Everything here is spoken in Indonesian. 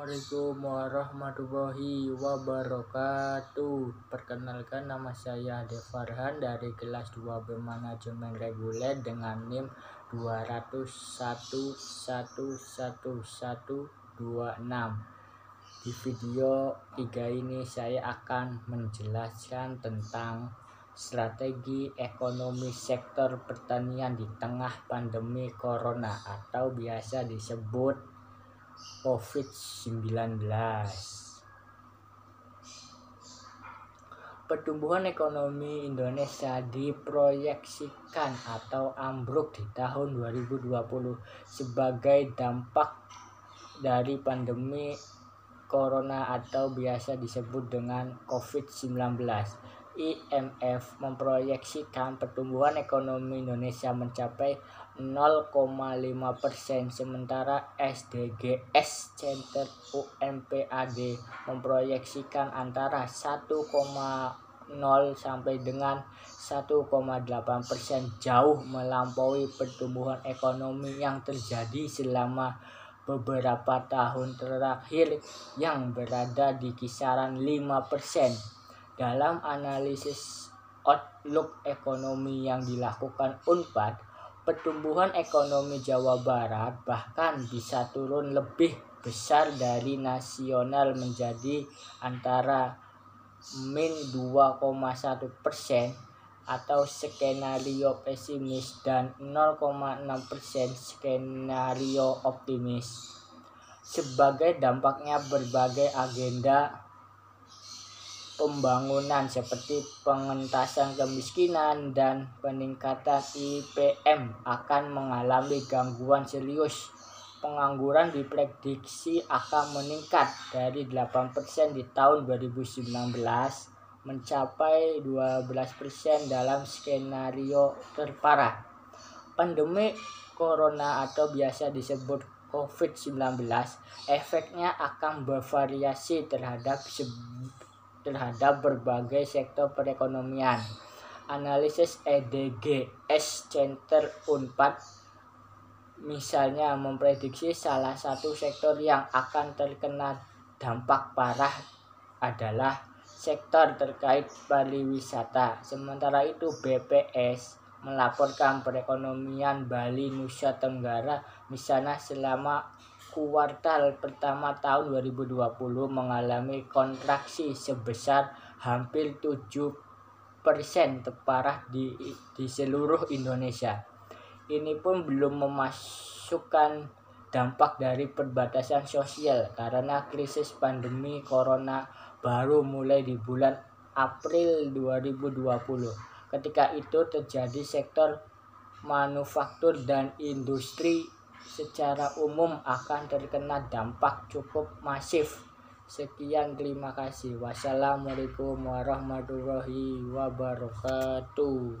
Assalamualaikum warahmatullahi wabarakatuh. Perkenalkan, nama saya Ade Farhan dari kelas 2B Manajemen Reguler dengan NIM 201111126. Di video 3 ini saya akan menjelaskan tentang strategi ekonomi sektor pertanian di tengah pandemi corona atau biasa disebut COVID-19. Pertumbuhan ekonomi Indonesia diproyeksikan atau ambruk di tahun 2020 sebagai dampak dari pandemi corona atau biasa disebut dengan COVID-19. IMF memproyeksikan pertumbuhan ekonomi Indonesia mencapai 0,5%, sementara SDGs Center UMPAD memproyeksikan antara 1,0 sampai dengan 1,8%, jauh melampaui pertumbuhan ekonomi yang terjadi selama beberapa tahun terakhir yang berada di kisaran 5%. Dalam analisis outlook ekonomi yang dilakukan UNPAD, pertumbuhan ekonomi Jawa Barat bahkan bisa turun lebih besar dari nasional menjadi antara -2,1% atau skenario pesimis dan 0,6% skenario optimis. Sebagai dampaknya, berbagai agenda pembangunan seperti pengentasan kemiskinan dan peningkatan IPM akan mengalami gangguan serius. Pengangguran diprediksi akan meningkat dari 8% di tahun 2019 mencapai 12% dalam skenario terparah. Pandemi corona atau biasa disebut COVID-19 efeknya akan bervariasi terhadap berbagai sektor perekonomian. Analisis SDGs Center UNPAD misalnya memprediksi salah satu sektor yang akan terkena dampak parah adalah sektor terkait pariwisata. Sementara itu BPS melaporkan perekonomian Bali Nusa Tenggara misalnya selama kuartal pertama tahun 2020 mengalami kontraksi sebesar hampir 7%, terparah di seluruh Indonesia. Ini pun belum memasukkan dampak dari perbatasan sosial karena krisis pandemi corona baru mulai di bulan April 2020. Ketika itu terjadi sektor manufaktur dan industri secara umum akan terkena dampak cukup masif. Sekian, terima kasih. Wassalamualaikum warahmatullahi wabarakatuh.